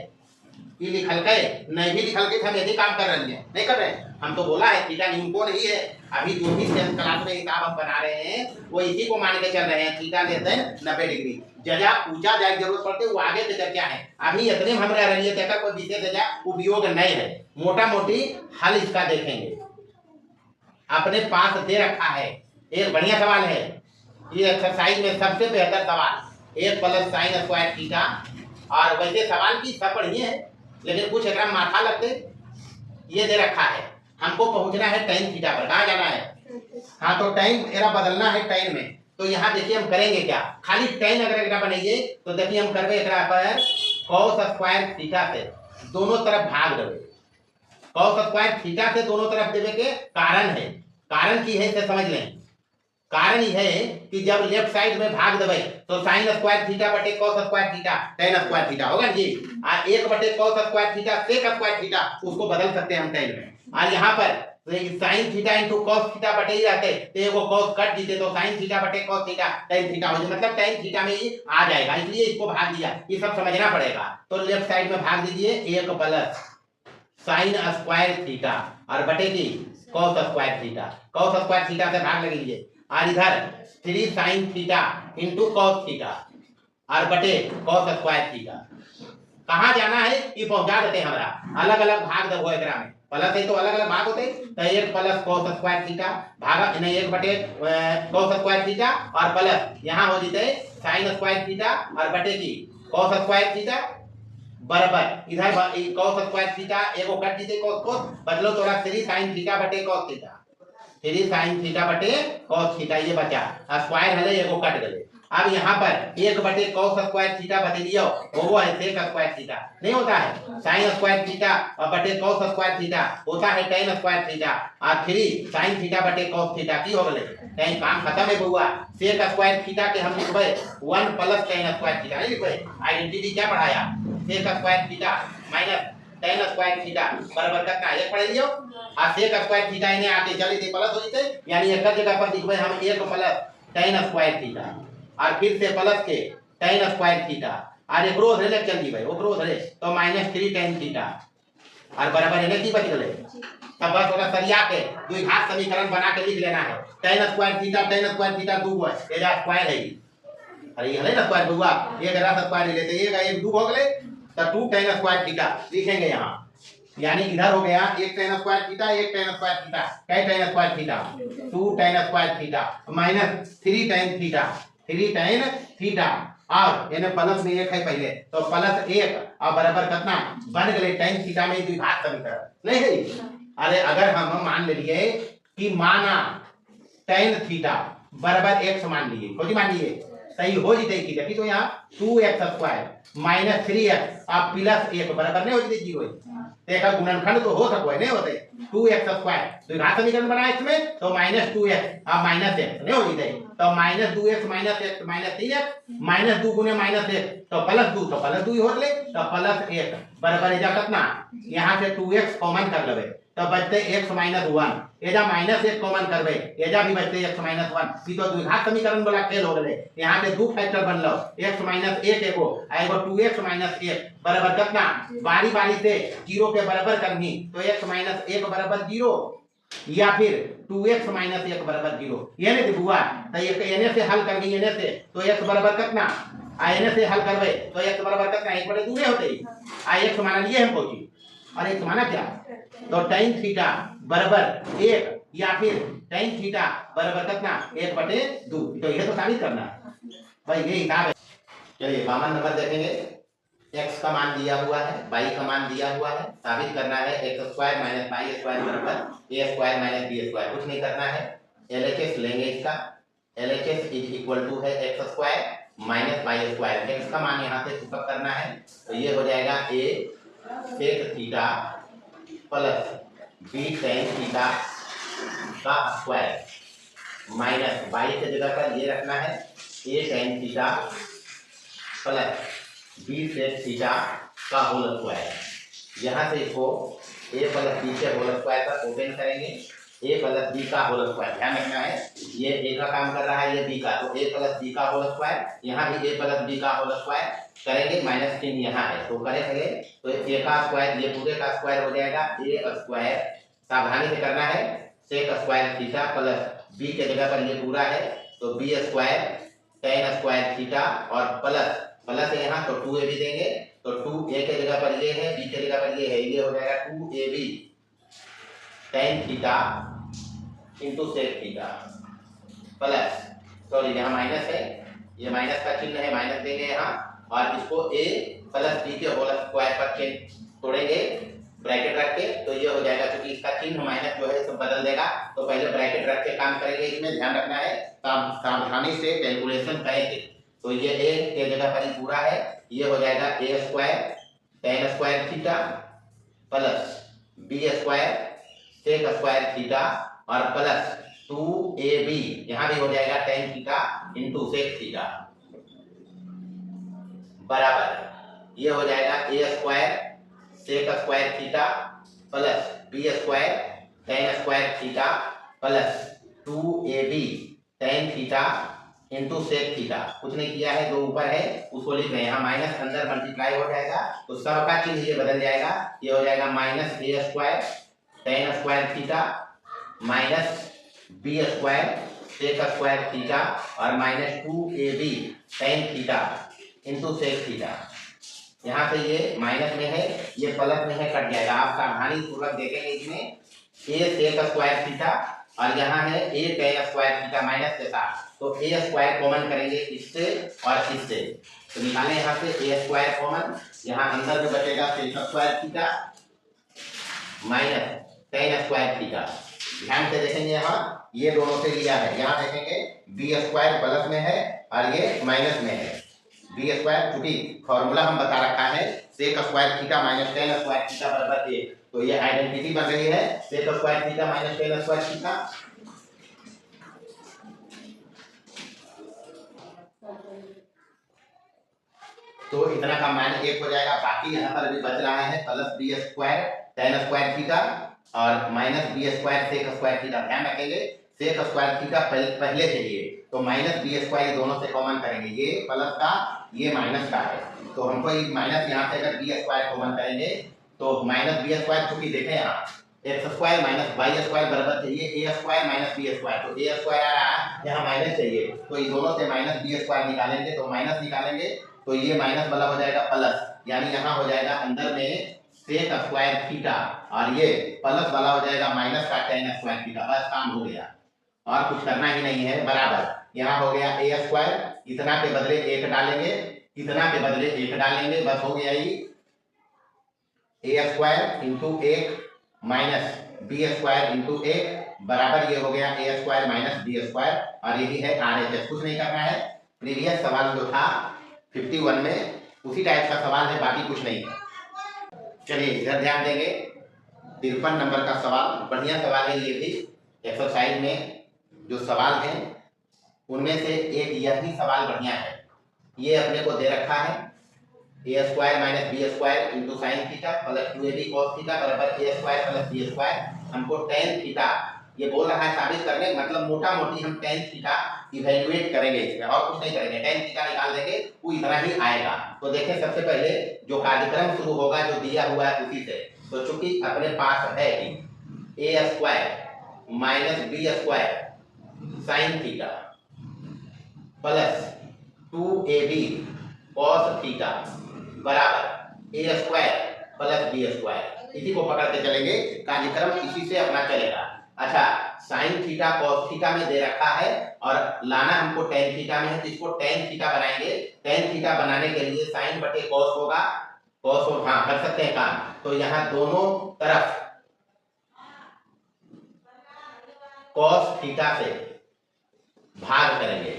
Speaker 1: ये लिखल के नहीं भी लिखल के हम यही काम कर रहे हैं, नहीं कर रहे हैं, हम तो बोला है थीटा न्यूटन ही है, अभी जो भी सेंस क्लास में हिसाब हम बना रहे हैं वो इसी को मान के चल रहे हैं, थीटा लेस देन 90 डिग्री, जजा पूछा जाए जरूरत पड़ते वो आगे के चर्चा है, अभी इतने हम रह रही है देखा कोई विशेष जजा उपयोग नहीं है, मोटा मोटी हल इसका देखेंगे, अपने पास दे रखा है। एक बढ़िया सवाल है ये एक्सरसाइज में सबसे बेहतर सवाल, 1 प्लस साइन स्क्वायर थीटा, और वैसे सवाल की सब बढ़िया है लेकिन कुछ एक माथा लगते, ये दे रखा है हमको पहुंचना है tan थीटा पर, कहाँ जाना है, हाँ तो tan एरा बदलना है tan में, तो यहाँ देखिए हम करेंगे क्या, खाली tan अगर एकरा बनाइए तो देखिए हम करबे एकरा पर cos स्क्वायर थीटा से दोनों तरफ भाग देवे, cos स्क्वायर थीटा से दोनों तरफ देवे के कारण है, कारण की है इसे समझ लें, कारण ये है कि जब लेफ्ट साइड में भाग देवे तो साइन स्क्वायर थीटा बटे cos square theta tan square theta होगा जी। और 1 बटे cos square theta sec square theta उसको बदल सकते हैं हम tan में। और यहाँ पर sine theta into cos theta बटे ही रहते तो एगो cos कट जीते तो साइन थीटा बटे cos थीटा tan थीटा हो जाए, मतलब tan थीटा में ही आ जाएगा, इसलिए इसको भाग दिया। ये सब समझना पड़ेगा। तो लेफ्ट साइड में भाग दीजिए 1 प्लस साइन स्क्वायर थीटा और बटे की cos square theta, cos square theta से भाग लग लीजिए। और इधर 3 sine theta into cos theta और बटे cos स्क्वायर थीटा। कहाँ जाना है ये पहुंचा देते हैं हमरा, अलग अलग भाग देबो एकरा में, प्लस है तो अलग अलग भाग होते तो 1 प्लस cos स्क्वायर थीटा भागा नहीं 1 बटे cos स्क्वायर थीटा और प्लस यहाँ हो जीते साइन स्क्वायर थीटा और बटे की cos स्क्वायर थीटा बराबर इधर cos स्क्वायर थीटा एगो कट जीते cos बदलो थोड़ा 3 साइन थीटा बटे cos थीटा 3 साइन थीटा बटे cos थीटा ये बचा स्क्वायर हले एगो कट गले। अब यहाँ पर 1 बटे cos स्क्वायर थीटा बते दियो वो है sec स्क्वायर थीटा नहीं होता है, साइन स्क्वायर थीटा और बटे cos स्क्वायर थीटा होता है tan स्क्वायर थीटा और 3 साइन थीटा बटे cos थीटा की हो गले tan काम खत्म है बउआ। sec स्क्वायर थीटा के हम लिखबे 1 प्लस tan स्क्वायर थीटा नहीं लिखबे, आइडेंटिटी क्या पढ़ाया sec square theta minus tan square theta बराबर कितना एक पढ़ लियो और sec स्क्वायर थीटा इन्हें आगे चले थे प्लस हो जते, यानी एक जगह पर लिखबे हम 1 प्लस tan स्क्वायर थीटा और फिर से प्लस के tan स्क्वायर थीटा और एक रोज रे चल जीबे ओकरो रे तो -3 tan थीटा और बराबर इन्हें की बच गले। तब बस ओला सरिया के द्विघात समीकरण बना के लिख लेना है tan स्क्वायर थीटा 2 है एजा स्क्वायर है अरे ये है ना स्क्वायर बुआ एक रहा स्क्वायर लेते एक 2 हो गए तो 2 tan स्क्वायर थीटा लिखेंगे यहाँ, यानी इधर हो गया 1 tan square theta 1 tan square theta कै tan square theta 2 tan square theta minus 3 tan theta और इन्हें प्लस में 1 है पहले तो प्लस 1 और बराबर कितना बन गए tan थीटा में द्विघात समीकरण नहीं है। अरे अगर हम मान लिए कि माना tan थीटा बराबर x मान लिए खोजी मान लिए सही हो जीते की देखी तो यहाँ 2x स्क्वायर माइनस 3x आप प्लस 1 बराबर नहीं हो जीते 0 देखा गुणनखंड तो हो सको नहीं होते 2x स्क्वायर द्विघात समीकरण बना इसमें तो -2x आप -x नहीं हो जीते तो -2x -x -3x -2 गुने -1 तो +2 तो +2 हो गए तो +1 बराबर एजा कितना यहाँ से 2x कॉमन कर लेबे तो बचते x -1 एजा -1 कॉमन करबे एजा भी बचते x -1 ई तो द्विघात समीकरण वाला खेल हो गए। यहाँ पे दो फैक्टर बनलो x -1 एगो एगो 2x -1 बराबर कितना बारी बारी से 0 के बराबर करनी तो x -1 बराबर 0 या फिर 2x -1 बराबर 0 ये नहीं बुआ तो ये एने से हल करनी एने से तो x बराबर कितना एने से हल करबे तो x बराबर कितना 1 बटे 2 नहीं होते x मान लिए हम पहुंची और x माना क्या तो tan थीटा बराबर 1 या फिर tan थीटा बराबर कितना 1 बटे 2 तो यह तो साबित करना है भाई ये हिसाब है। चलिए बामन नंबर देखेंगे x का मान दिया हुआ है y का मान दिया हुआ है, साबित करना है x square minus y square बराबर a square minus b square, कुछ नहीं करना है LHS लेंगे इसका LHS इज इक्वल टू है x square minus y square, x का मान यहाँ से पुटअप करना है तो ये हो जाएगा a sec theta plus b tan theta का स्क्वायर माइनस y के जगह पर ये रखना है a tan theta plus b sec theta का होल स्क्वायर। यहाँ से इसको a प्लस b के होल स्क्वायर का कोटेन करेंगे a प्लस b का होल स्क्वायर, ध्यान रखना है ये a का काम कर रहा है ये b का तो a प्लस b का होल स्क्वायर, यहाँ भी a प्लस b का होल स्क्वायर करेंगे माइनस चिन्ह यहाँ है तो करेंगे तो a का स्क्वायर ये पूरे का स्क्वायर हो जाएगा a स्क्वायर, सावधानी से करना है sec square theta plus b के जगह पर ये पूरा है तो b square tan square theta और प्लस प्लस है यहाँ तो 2ab देंगे तो 2a के जगह पर ये है b के जगह पर ये है, ये हो जाएगा 2ab tan theta into sec theta plus sorry यहाँ माइनस है ये माइनस का चिन्ह है माइनस देंगे यहाँ और इसको a प्लस b के होल स्क्वायर पर चिन्ह तोड़ेंगे ब्रैकेट रख के तो ये हो जाएगा क्योंकि इसका चिन्ह माइनस जो है इसको बदल देगा तो पहले ब्रैकेट रख के काम करेंगे, इसमें ध्यान रखना है सावधानी से कैलकुलेशन करेंगे तो ये a के जगह पर पूरा है ये हो जाएगा a square tan square theta plus b square sec square theta और प्लस 2ab, यहां भी हो जाएगा tan theta into sec theta बराबर ये हो जाएगा a square sec square theta plus b square tan square theta plus 2ab tan theta into sec theta. कुछ नहीं किया है, जो ऊपर है उसको लिख रहे हैं, यहाँ माइनस अंदर मल्टीप्लाई हो जाएगा तो सबका चिन्ह ये बदल जाएगा, ये हो जाएगा minus a square tan square theta minus b square sec square theta और minus 2ab tan theta into sec theta. यहाँ से ये माइनस में है, ये प्लस में है, कट जाएगा। आप सावधानी पूर्वक देखेंगे, इसमें a sec स्क्वायर थीटा और यहाँ है a tan square theta minus के साथ, तो a स्क्वायर कॉमन करेंगे इससे और इससे, तो निकालें यहाँ से a स्क्वायर कॉमन, यहाँ अंदर में बचेगा sec square theta minus tan square theta. ध्यान से देखेंगे, यहाँ ये दोनों से लिया है, यहाँ देखेंगे b स्क्वायर प्लस में है और ये माइनस में है। b स्क्वायर, चूंकि फॉर्मूला हम बता रखा है sec square theta minus tan square theta बराबर a, तो ये आइडेंटिटी बन रही है sec square theta minus tan square theta. तो इतना का मान 1 हो जाएगा। बाकी यहाँ पर अभी बच रहा है plus b square tan square theta और minus b square sec square theta. ध्यान रखेंगे sec स्क्वायर थीटा पहले से लिए, तो माइनस b स्क्वायर दोनों से कॉमन करेंगे, ये प्लस का ये माइनस का है, तो हमको ये माइनस यहाँ से अगर b स्क्वायर कॉमन करेंगे तो माइनस b स्क्वायर, चूंकि देखें यहाँ x square minus y square बराबर चाहिए a square minus b square, तो a स्क्वायर आ रहा है, यहाँ माइनस चाहिए, तो इन दोनों से माइनस b स्क्वायर निकालेंगे, तो माइनस निकालेंगे तो ये माइनस वाला हो जाएगा प्लस, यानी यहाँ हो जाएगा अंदर में sec स्क्वायर थीटा और ये प्लस वाला हो जाएगा माइनस का tan स्क्वायर थीटा। बस काम हो गया और कुछ करना ही नहीं है, बराबर यहाँ हो गया a स्क्वायर, इतना के बदले 1 डालेंगे, इतना के बदले 1 डालेंगे, बस हो गया ये a square into 1 minus b square into 1 बराबर ये हो गया a square minus b square और यही है RHS। कुछ नहीं करना है, प्रीवियस सवाल जो था 51 में उसी टाइप का सवाल है, बाकी कुछ नहीं है। चलिए इधर ध्यान देंगे, 53 नंबर का सवाल, बढ़िया सवाल है ये भी। एक्सरसाइज में जो सवाल हैं उनमें से एक यह भी सवाल बढ़िया है। ये अपने को दे रखा है a square minus b square into sine theta plus 2ab cos theta बराबर a square plus b square. हमको tan थीटा ये बोल रहा है साबित करने, मतलब मोटा मोटी हम tan थीटा इवेल्युएट करेंगे इसमें, और कुछ नहीं करेंगे, tan थीटा निकाल देंगे, वो इतना ही आएगा। तो देखें सबसे पहले जो कार्यक्रम शुरू होगा जो दिया हुआ है उसी से, तो चूंकि अपने पास है कि a square minus b square sine theta plus 2ab cos theta बराबर a square plus b square, इसी को पकड़ के चलेंगे, कार्यक्रम इसी से अपना चलेगा। अच्छा, साइन थीटा कॉस थीटा में दे रखा है और लाना हमको tan थीटा में है, तो इसको tan थीटा बनाएंगे। tan थीटा बनाने के लिए साइन बटे कॉस होगा, कॉस हो, हाँ कर सकते हैं काम, तो यहाँ दोनों तरफ कॉस थीटा से भाग करेंगे।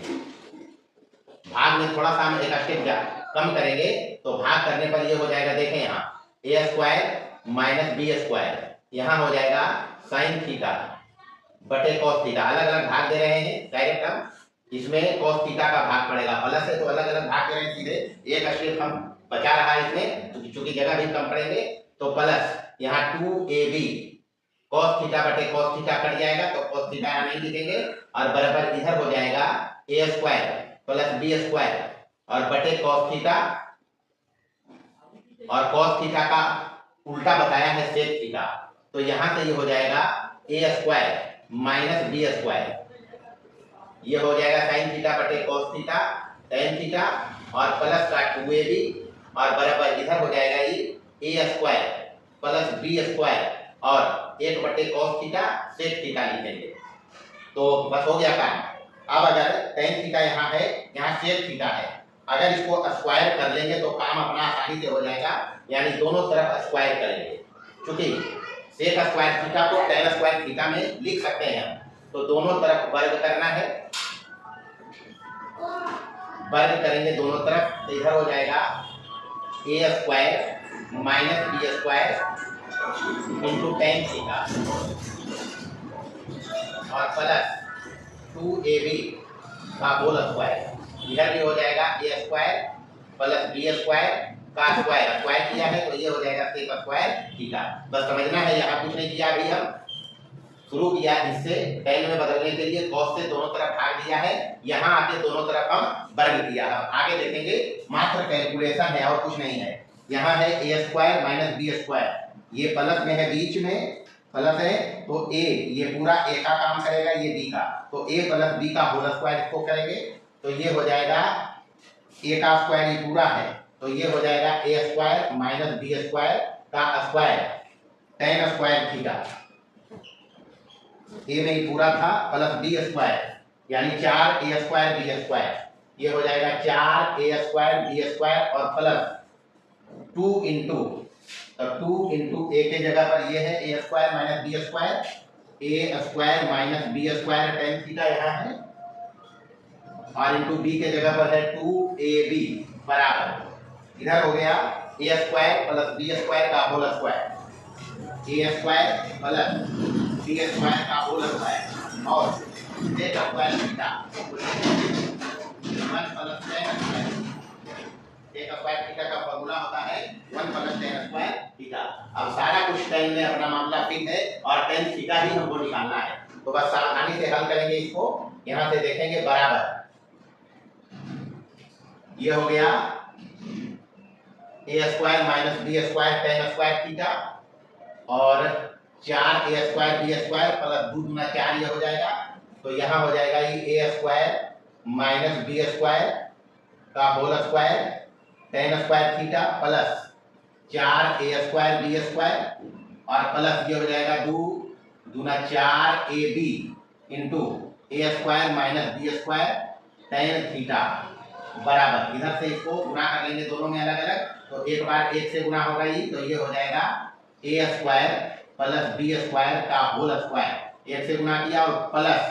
Speaker 1: भाग में थोड़ा सा हम एक स्टेप कम करेंगे, तो भाग करने पर ये हो जाएगा, देखें यहाँ a square minus b square, यहाँ हो जाएगा साइन थीटा बटे कॉस थीटा। अलग अलग भाग दे रहे हैं डायरेक्ट हम, इसमें कॉस थीटा का भाग पड़ेगा, प्लस है तो अलग अलग भाग दे रहे हैं सीधे, एक स्टेप हम बचा रहा है इसमें, चूंकि जगह भी कम पड़ेंगे, तो प्लस यहाँ 2ab कॉस थीटा बटे कॉस थीटा कट जाएगा, तो कॉस थीटा यहाँ नहीं लिखेंगे और बराबर इधर हो जाएगा a square plus b square और बटे कॉस थीटा, और कॉस थीटा का उल्टा बताया है सेक थीटा, तो यहाँ से ये हो जाएगा a square minus b square, ये हो जाएगा साइन थीटा बटे कॉस थीटा tan थीटा और प्लस का 2ab और बराबर इधर हो जाएगा ये a square plus b square और 1 बटे कॉस थीटा सेक थीटा लिखेंगे, तो बस हो गया काम। अब अगर tan थीटा यहाँ है, यहाँ सेक थीटा है, अगर इसको स्क्वायर कर लेंगे तो काम अपना आसानी से हो जाएगा, यानी दोनों तरफ स्क्वायर करेंगे। क्योंकि सेक स्क्वायर थीटा को tan स्क्वायर थीटा में लिख सकते हैं, तो दोनों तरफ वर्ग करना है, वर्ग करेंगे दोनों तरफ, तो इधर हो जाएगा a square minus b square into tan theta और प्लस 2ab का होल स्क्वायर, इधर भी हो जाएगा a square plus b square का स्क्वायर, स्क्वायर किया है तो ये हो जाएगा सेक स्क्वायर थीटा। बस समझना है, यहाँ कुछ नहीं किया, अभी हम शुरू किया इससे टेन में बदलने के लिए कॉस से दोनों तरफ भाग दिया है, यहाँ आके दोनों तरफ हम वर्ग किया है। आगे देखेंगे, मात्र कैलकुलेशन है और कुछ नहीं है। यहाँ है a square minus B square, ये प्लस में है, बीच में प्लस है तो a, ये पूरा a का काम करेगा, ये b का, तो a प्लस b का होल स्क्वायर इसको करेंगे तो ये हो जाएगा a का स्क्वायर, ये पूरा है तो ये हो जाएगा a square minus B square का square tan square theta, A में ही पूरा था प्लस बी स्क्वायर यानी 4a स्क्वायर बी स्क्वायर, ये हो जाएगा 4a स्क्वायर बी स्क्वायर और प्लस 2 इंटू, तो 2 इंटू ए के जगह पर ये है a square minus B square, a square minus B square tan theta यहाँ है, और इंटू बी के जगह पर है 2ab बराबर, इधर हो गया a square plus B square का whole square, a square plus B square का होल स्क्वायर और sec square theta 1 plus tan square, sec square theta का फॉर्मूला होता है 1 प्लस टेन स्क्वायर थीटा। अब सारा कुछ टेन में अपना मामला फिट है और टेन थीटा ही हमको निकालना है, तो बस सावधानी से हल करेंगे इसको, यहाँ से देखेंगे बराबर, ये हो गया a square minus B square tan square theta और 4a square B square plus 2 गुना 4 ये हो जाएगा, तो यहाँ हो जाएगा ये a square minus B square का whole square tan square theta plus 4a square B square और प्लस ये हो जाएगा 2 गुना 4ab into a square minus B square tan theta बराबर, इधर से इसको गुना कर लेंगे दोनों में अलग अलग, तो एक बार एक से गुना होगा ये, तो ये हो जाएगा a square plus B square का होल स्क्वायर, एक से गुना किया और plus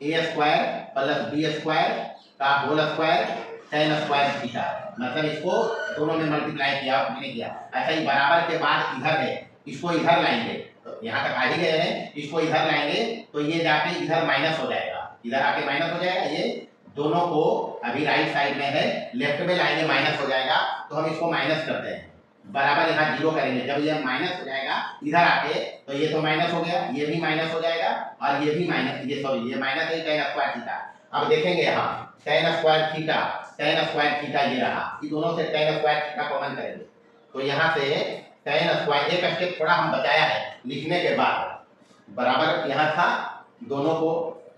Speaker 1: a square plus B square का whole square tan square theta, मतलब इसको दोनों में मल्टीप्लाई किया और मैंने किया। ऐसा ही बराबर के बाद इधर है, इसको इधर लाएंगे, तो यहाँ तक आ ही गए हैं, इसको इधर लाएंगे तो ये जाके इधर माइनस हो जाएगा, इधर आके माइनस हो जाएगा, ये दोनों को अभी राइट साइड में है, लेफ्ट में लाएंगे माइनस हो जाएगा, तो हम इसको माइनस करते हैं, बराबर यहाँ जीरो करेंगे, जब ये माइनस हो जाएगा इधर आके तो ये तो माइनस हो गया, ये भी माइनस हो जाएगा और ये भी माइनस, ये सॉरी ये माइनस है टेन स्क्वायर थीटा। अब देखेंगे यहाँ टेन स्क्वायर थीटा ये रहा, ये दोनों से टेन स्क्वायर थीटा कॉमन करेंगे, तो यहाँ से टेन स्क्वायर, एक स्टेप थोड़ा हम बचाया है लिखने के बाद, बराबर यहाँ था, दोनों को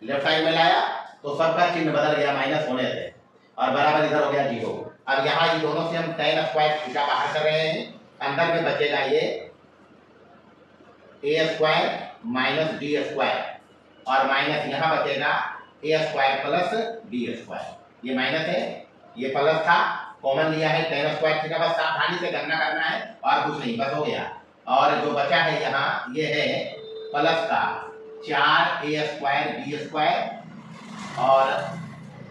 Speaker 1: लेफ्ट साइड में लाया तो सबका चिन्ह बदल गया माइनस होने से और बराबर इधर हो गया जीरो। अब यहाँ ये दोनों से हम टेन स्क्वायर थीटा बाहर कर रहे हैं, अंदर में बचेगा ये a square minus B square और माइनस यहाँ बचेगा a square plus B square, ये माइनस है ये प्लस था, कॉमन लिया है टेन स्क्वायर थीटा, बस सावधानी से गणना करना है और कुछ नहीं, बस हो गया। और जो बचा है यहाँ ये है प्लस का 4a स्क्वायर बी स्क्वायर और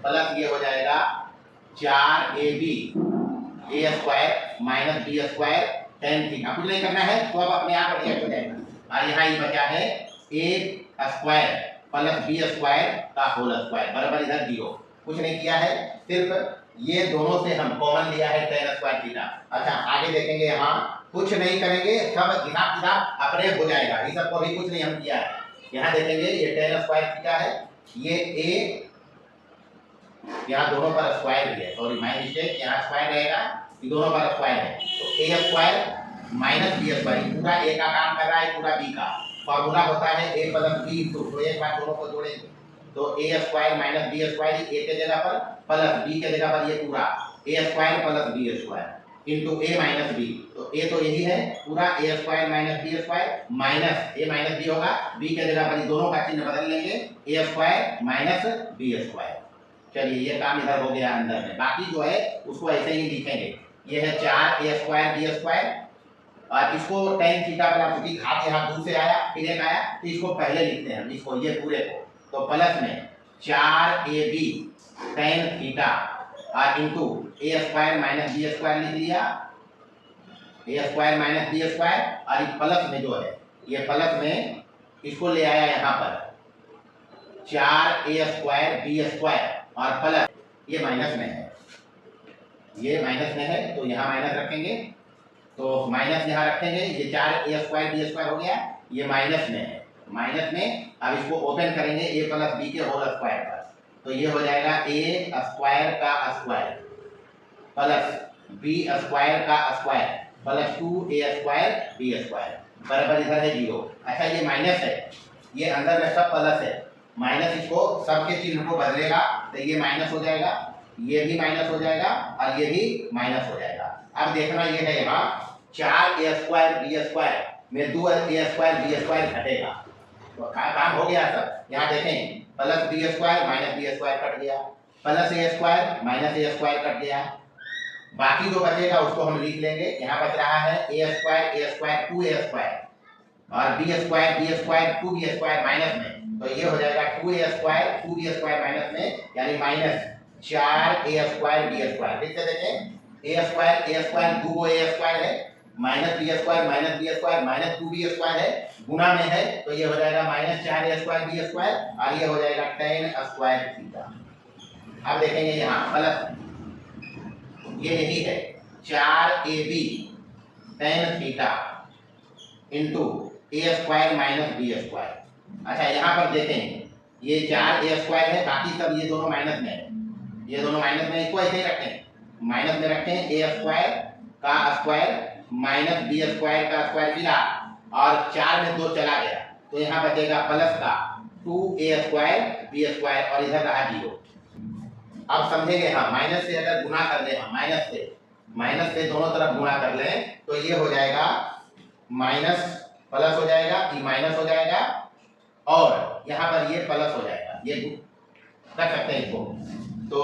Speaker 1: प्लस ये हो जाएगा 4ab a square minus B square tan theta, कुछ नहीं करना है तो अब अपने आप रिएक्ट हो जाएगा। और यहाँ ये बचा है a square plus B square का होल स्क्वायर बराबर इधर जीरो, कुछ नहीं किया है, सिर्फ ये दोनों से हम कॉमन लिया है टेन स्क्वायर थीटा। अच्छा आगे देखेंगे, यहाँ कुछ नहीं करेंगे, सब हिसाब किताब अपने हो जाएगा, ये सब को भी कुछ नहीं हम किया है। यहाँ देखेंगे ये टेन स्क्वायर थीटा है, ये a यहाँ दोनों पर स्क्वायर भी है, सॉरी माय मिस्टेक, यहाँ स्क्वायर रहेगा, ये दोनों पर स्क्वायर है, तो a square minus B square, पूरा a का काम कर रहा है, पूरा b का, फॉर्मूला होता है a प्लस बी इंटू, तो एक बार दोनों को जोड़ेंगे तो a square minus B square, a के जगह पर प्लस b के जगह पर ये पूरा a square plus B square into a minus B, तो a तो यही है पूरा a square minus B square minus a minus B होगा, b के जगह पर दोनों का चिन्ह बदल लेंगे, a square minus B square. चलिए ये काम इधर हो गया अंदर में, बाकी जो है उसको ऐसे ही लिखेंगे, ये है 4a स्क्वायर बी स्क्वायर और इसको टेन थीटा बना, क्योंकि घात यहाँ दूर से आया फिर एक आया तो इसको पहले लिखते हैं हम इसको, ये पूरे को, तो प्लस में 4ab टेन थीटा और into a square minus B square लिख लिया, a square minus B square और प्लस में जो है ये प्लस में इसको ले आया यहाँ पर 4a² और प्लस ये माइनस में है, ये माइनस में है तो यहाँ माइनस रखेंगे, तो माइनस यहाँ रखेंगे, ये 4a² हो गया, ये माइनस में है, माइनस में। अब इसको ओपन करेंगे a प्लस बी के होल स्क्वायर पर, तो ये हो जाएगा a² का स्क्वायर प्लस b² का स्क्वायर प्लस 2a² b² बराबर इधर है 0। अच्छा ये माइनस है, ये अंदर में सब प्लस है, माइनस इसको सबके चिन्ह को बदलेगा, तो ये माइनस हो जाएगा, ये भी माइनस हो जाएगा और ये भी माइनस हो जाएगा। अब देखना ये है यहाँ 4a² b² में 2a² b² घटेगा, तो काम हो गया सब। यहाँ देखें plus b² minus b² cut गया, plus a² minus a² cut गया, बाकी जो बचेगा उसको हम लिख लेंगे। यहाँ बच रहा है a² 2a² और b² 2b² माइनस में, तो ये हो जाएगा 2a² 2b² माइनस में, यानी माइनस 4a² b²। फिर से देखें a² 2 a² है, माइनस b² माइनस 2b² है, गुना में है, तो ये हो जाएगा माइनस 4a² b² और ये हो जाएगा tan² थीटा। अब देखेंगे यहाँ प्लस ये यही है 4ab tan theta into a² minus b²। अच्छा यहाँ पर देखें ये 4a² है, बाकी सब ये दोनों माइनस में है, ये दोनों माइनस में, इसको ऐसे ही रखें, माइनस में रखें a² का स्क्वायर माइनस b² का स्क्वायर मिला और 4 में 2 चला गया, तो यहाँ बचेगा प्लस का 2a² b² और इधर रहा 0। अब समझेंगे, हाँ माइनस से अगर गुना कर ले, माइनस से दोनों तरफ गुणा कर लें, तो ये हो जाएगा माइनस प्लस हो जाएगा, ये माइनस हो जाएगा और यहाँ पर ये प्लस हो जाएगा, ये रख सकते हैं इसको। तो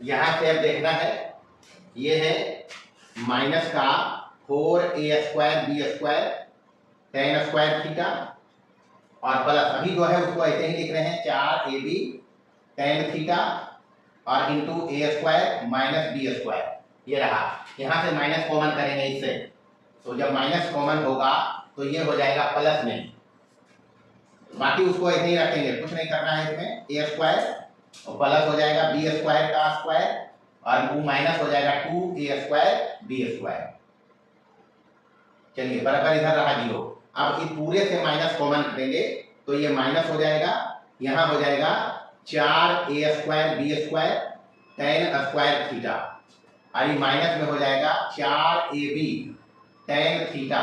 Speaker 1: यहाँ से अब देखना है, ये है माइनस का 4a² b² tan² थीटा और प्लस अभी जो है उसको ऐसे ही लिख रहे हैं 4ab tan थीटा और इंटू a² माइनस b², ये रहा। यहाँ से माइनस कॉमन करेंगे इससे, तो जब माइनस कॉमन होगा तो ये हो जाएगा प्लस में, बाकी उसको ऐसे ही रखेंगे, कुछ नहीं करना है इसमें, a² और प्लस हो जाएगा b² का स्क्वायर और वो माइनस हो जाएगा 2a² b²। चलिए बराबर इधर रहा 0। अब इस पूरे से माइनस कॉमन करेंगे तो ये माइनस हो जाएगा, यहाँ हो जाएगा 4a² b² tan² थीटा और ये माइनस में हो जाएगा 4ab tan theta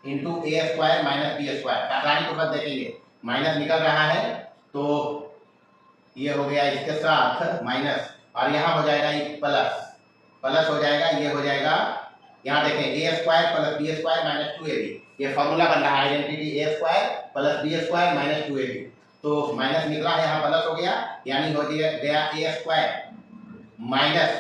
Speaker 1: into a² minus b²। आसानी को बस देखेंगे, माइनस निकल रहा है तो ये हो गया इसके साथ माइनस और यहाँ हो जाएगा ये प्लस हो जाएगा, ये हो जाएगा, यहाँ देखें a² plus b² minus 2ab, ये फॉर्मूला बन रहा है identity a² plus b² minus 2ab, तो माइनस निकला है, यहाँ प्लस हो गया, यानी हो गया a² minus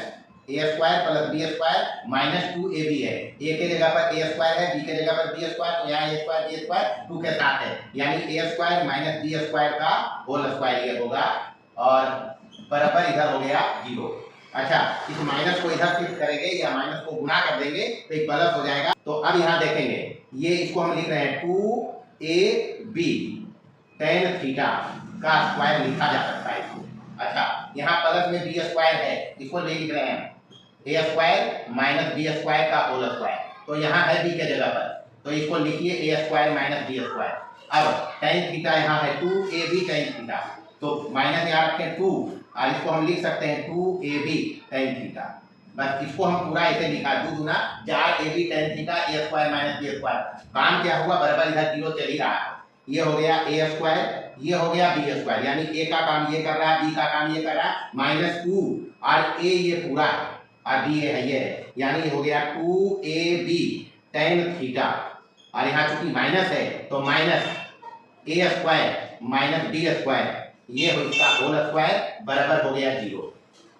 Speaker 1: a² plus b² minus 2ab है, a के जगह पर a² है, b के जगह पर b², तो यहाँ a² b² 2 के साथ है, यानी a² माइनस b² का होल स्क्वायर ये होगा और बराबर इधर हो गया 0। अच्छा इस माइनस को इधर शिफ्ट करेंगे या माइनस को गुना कर देंगे तो एक प्लस हो जाएगा। तो अब यहाँ देखेंगे, ये इसको हम लिख रहे हैं 2ab tan थीटा का स्क्वायर लिखा जा सकता है इसको। अच्छा यहाँ प्लस में b² है, इसको ले लिख रहे हैं a² माइनस b² का होल स्क्वायर, तो यहाँ है b के जगह पर, तो इसको लिखिए a² माइनस b²। अब tan थीटा यहाँ है 2ab tan थीटा, तो माइनस यहाँ रखें 2 और इसको हम लिख सकते हैं 2ab tan थीटा, बस इसको हम पूरा ऐसे लिखा 2 गुना 4ab tan theta a² minus b²। काम क्या हुआ, बराबर इधर 0 चल ही रहा है, ये हो गया a², ये हो गया b², यानी a का काम ये कर रहा है, b का काम ये कर रहा है, माइनस 2 और a ये पूरा है और b है ये है, यानी हो गया 2ab tan थीटा और यहाँ चूंकि माइनस है तो माइनस a² माइनस b², ये हो इसका होल स्क्वायर बराबर हो गया 0।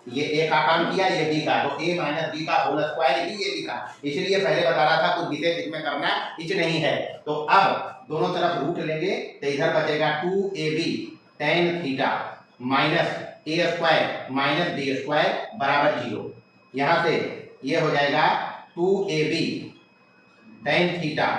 Speaker 1: ये a का काम किया, ये b का, तो a माइनस b का होल स्क्वायर ही ये b का, इसलिए पहले बता रहा था कुछ विशेष इसमें करना कुछ नहीं है। तो अब दोनों तरफ रूट लेंगे तो इधर बचेगा 2ab tan theta minus a² minus b² बराबर 0। यहाँ से ये हो जाएगा 2ab tan थीटा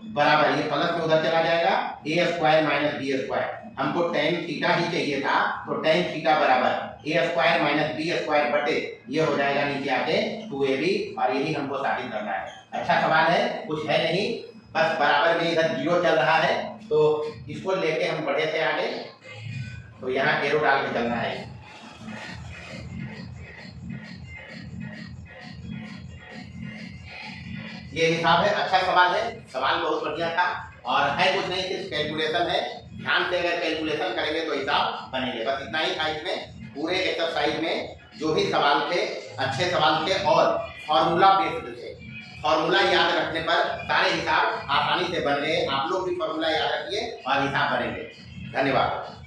Speaker 1: बराबर, ये प्लस में उधर चला जाएगा, ए स्क्वायर माइनस बी स्क्वायर। हमको टेन थीटा ही चाहिए था, तो टेन थीटा बराबर ए स्क्वायर माइनस बी स्क्वायर बटे ये हो जाएगा नीचे आके 2ab, और यही हमको साबित करना है। अच्छा सवाल है, कुछ है नहीं, बस बराबर में इधर 0 चल रहा है, तो इसको लेके हम बढ़े थे आगे, तो यहाँ एरो डाल के चलना है। ये हिसाब है, अच्छा सवाल है, सवाल बहुत बढ़िया था, और है कुछ नहीं, सिर्फ कैलकुलेशन है। ध्यान से अगर कैलकुलेशन करेंगे तो हिसाब बनेंगे। बस इतना ही था इसमें। पूरे एक्सरसाइज में जो भी सवाल थे अच्छे सवाल थे, और फॉर्मूला बेस्ड थे। फॉर्मूला याद रखने पर सारे हिसाब आसानी से बन गए। आप लोग भी फॉर्मूला याद रखिए और हिसाब बनेंगे। धन्यवाद।